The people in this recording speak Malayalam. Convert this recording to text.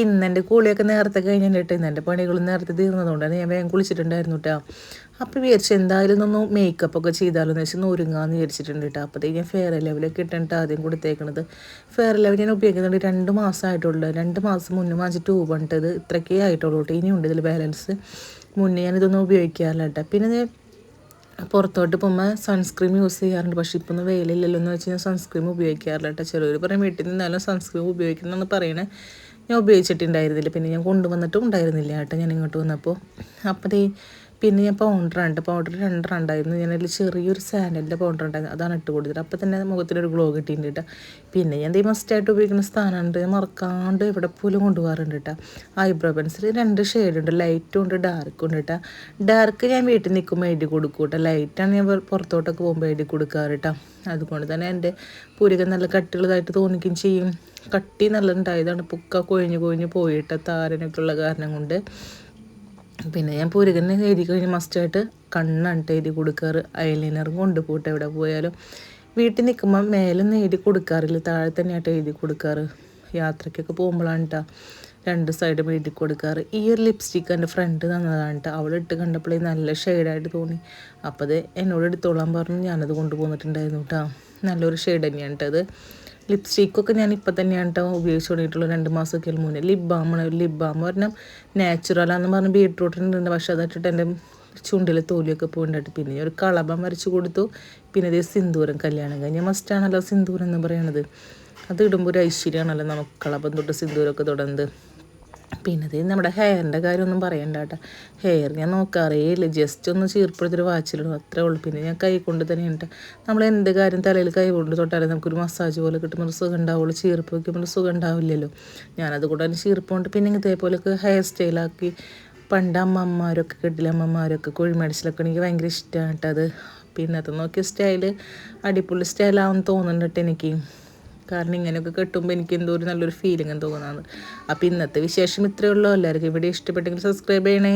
ഇന്നെൻ്റെ കുളിയൊക്കെ നേരത്തെ കഴിഞ്ഞിട്ട് ഇന്നെൻ്റെ പണികൾ നേരത്തെ തീർന്നതുകൊണ്ടാണ് ഞാൻ വേഗം കുളിച്ചിട്ടുണ്ടായിരുന്നു കേട്ടോ. അപ്പോൾ വിചാരിച്ചു എന്തായാലും ഒന്ന് മേക്കപ്പൊക്കെ ചെയ്താലോ എന്ന് വെച്ചാൽ ഒരുങ്ങാന്ന് വിചാരിച്ചിട്ടുണ്ട് കേട്ടോ. അപ്പോഴത്തേക്ക് ഞാൻ ഫെയർ ലെവലൊക്കെ ഇട്ടിട്ട് ആദ്യം കൊടുത്തേക്കണത്. ഫെയർ ലെവൽ ഞാൻ ഉപയോഗിക്കുന്നുണ്ട് 2 മാസമായിട്ടുള്ളൂ. 2 മാസം മുന്നേ വാങ്ങിച്ച ട്യൂബിട്ടത് ഇത്രയൊക്കെ ആയിട്ടുള്ളൂ കേട്ടോ. ഇനിയുണ്ട് ഇതിൽ ബാലൻസ്. മുന്നേ ഞാനിതൊന്നും ഉപയോഗിക്കാറില്ല കേട്ടോ. പിന്നെ പുറത്തോട്ട് പോകുമ്പോൾ സൺസ്ക്രീം യൂസ് ചെയ്യാറുണ്ട്. പക്ഷേ ഇപ്പോൾ ഒന്നും വെയിലില്ലല്ലോ എന്ന് വെച്ച് ഞാൻ സൺസ്ക്രീം ഉപയോഗിക്കാറില്ല കേട്ടോ. ചിലർ പറയും വീട്ടിൽ നിന്നാലും സൺസ്ക്രീം ഉപയോഗിക്കണമെന്ന് പറയണേ. ഞാൻ ഉപയോഗിച്ചിട്ടുണ്ടായിരുന്നില്ല. പിന്നെ ഞാൻ കൊണ്ടുവന്നിട്ടും ഉണ്ടായിരുന്നില്ല കേട്ടോ ഞാൻ ഇങ്ങോട്ട് വന്നപ്പോൾ. അപ്പോൾ പിന്നെ ഞാൻ പൗഡർ 2 ഉണ്ടായിരുന്നു. ഞാനതിൽ ചെറിയൊരു സാൻഡലിൻ്റെ പൗഡർ ഉണ്ടായിരുന്നു, അതാണ് ഇട്ട് കൊടുത്തത്. അപ്പോൾ തന്നെ മുഖത്തിനൊരു ഗ്ലോ കിട്ടിയിട്ടുണ്ട് കേട്ടോ. പിന്നെ ഞാൻ മസ്റ്റായിട്ട് ഉപയോഗിക്കുന്ന സ്ഥാനമുണ്ട്, മറക്കാണ്ട് ഇവിടെ പോലും കൊണ്ടുപോകാറുണ്ട് കേട്ടോ. ഐബ്രോ പെൻസിൽ 2 ഷെയ്ഡ് ഉണ്ട്, ലൈറ്റും ഉണ്ട് ഡാർക്കും ഉണ്ട് കേട്ടോ. ഡാർക്ക് ഞാൻ വീട്ടിൽ നിൽക്കുമ്പോൾ എഴുതി കൊടുക്കും കേട്ടോ. ലൈറ്റാണ് ഞാൻ പുറത്തോട്ടൊക്കെ പോകുമ്പോൾ എഴുതി കൊടുക്കാറ് കേട്ടോ. അതുകൊണ്ട് തന്നെ എൻ്റെ പുരികം നല്ല കട്ടിയുള്ളതായിട്ട് തോന്നിക്കുകയും ചെയ്യും. കട്ടി നല്ല ഉണ്ടായതാണ്, പൊക്ക കൊഴിഞ്ഞ് പോയിട്ട് താരനൊക്കെ ഉള്ള കാരണം കൊണ്ട്. പിന്നെ ഞാൻ പുരുകനെ എഴുതി കഴിഞ്ഞ് മസ്റ്റായിട്ട് കണ്ണാണ് എഴുതി കൊടുക്കാറ്. ഐലൈനറും കൊണ്ടുപോട്ടെ എവിടെ പോയാലും. വീട്ടിൽ നിൽക്കുമ്പോൾ മേലൊന്നും എഴുതി കൊടുക്കാറില്ല, താഴെ തന്നെയായിട്ട് എഴുതി കൊടുക്കാറ്. യാത്രയ്ക്കൊക്കെ പോകുമ്പോഴാണ് കേട്ടോ 2 സൈഡും എഴുതി കൊടുക്കാറ്. ഈ ഒരു ലിപ്സ്റ്റിക്ക് എൻ്റെ ഫ്രണ്ട് തന്നതാണ് കേട്ടോ. അവളിട്ട് കണ്ടപ്പോഴേ നല്ല ഷെയ്ഡായിട്ട് തോന്നി. അപ്പോൾ അത് എന്നോട് എടുത്തോളാൻ പറഞ്ഞു, ഞാനത് കൊണ്ടുപോന്നിട്ടുണ്ടായിരുന്നു കേട്ടോ. നല്ലൊരു ഷെയ്ഡ് തന്നെയാണ് കേട്ടോ അത്. ലിപ്സ്റ്റിക്കൊക്കെ ഞാൻ ഇപ്പം തന്നെയാണ് കേട്ടോ ഉപയോഗിച്ച് തുടങ്ങിയിട്ടുള്ളൂ, 2 മാസമൊക്കെ മുന്നേ. ലിപ് ബാം പറഞ്ഞാൽ നാച്ചുറലാണെന്ന് പറഞ്ഞ് ബീട്രൂട്ടിനുണ്ട്. പക്ഷേ അതിട്ടിട്ട് എൻ്റെ ചുണ്ടിൽ തോലിയൊക്കെ പോയിട്ടുണ്ട്. പിന്നെ ഒരു കളഭം വരച്ച് കൊടുത്തു. പിന്നെ ഇതേ സിന്ദൂരം, കല്യാണം കഴിഞ്ഞാൽ മസ്റ്റാണല്ലോ സിന്ദൂരം എന്ന് പറയണത്. അത് ഇടുമ്പോൾ ഒരു ഐശ്വര്യമാണല്ലോ നമുക്ക് കളഭം തൊട്ട് സിന്ദൂരമൊക്കെ തുടർന്ന്. പിന്നെ ഇത് നമ്മുടെ ഹെയറിൻ്റെ കാര്യമൊന്നും പറയണ്ട കേട്ടോ. ഹെയർ ഞാൻ നോക്കാറേ ഇല്ല, ജസ്റ്റ് ഒന്ന് ചീർപ്പെടുത്തൊരു വാച്ചിലിടും, അത്രേ ഉള്ളൂ. പിന്നെ ഞാൻ കൈ കൊണ്ട് തന്നെ ഉണ്ട്. നമ്മൾ എന്ത് കാര്യം തലയിൽ കൈ കൊണ്ട് തൊട്ടാലും നമുക്കൊരു മസാജ് പോലെ കിട്ടുമ്പോൾ സുഖം ഉണ്ടാവുള്ളൂ. ചീർപ്പ് വയ്ക്കുമ്പോൾ സുഖം ഉണ്ടാവില്ലല്ലോ. ഞാനത് കൂടെ തന്നെ ചീർപ്പുകൊണ്ട് പിന്നെ ഇതേപോലെയൊക്കെ ഹെയർ സ്റ്റൈലാക്കി. പണ്ട് അമ്മമാരൊക്കെ കെട്ടില്ല, അമ്മമാരൊക്കെ കുഴിമടിച്ചിലൊക്കെ എനിക്ക് ഭയങ്കര ഇഷ്ടമാണ് കേട്ടോ അത്. പിന്നെ അത് നോക്കിയ സ്റ്റൈല് അടിപൊളി സ്റ്റൈലാണെന്ന് തോന്നുന്നുണ്ട് കേട്ടോ എനിക്ക്. കാരണം ഇങ്ങനെയൊക്കെ കെട്ടുമ്പോൾ എനിക്ക് എന്തോ ഒരു നല്ലൊരു ഫീലിംഗ് തോന്നുന്നതാണ്. അപ്പോൾ ഇന്നത്തെ വിശേഷം ഇത്രയേ ഉള്ളൂ. എല്ലാവർക്കും ഇവിടെ ഇഷ്ടപ്പെട്ടെങ്കിൽ സബ്സ്ക്രൈബ് ചെയ്യണേ.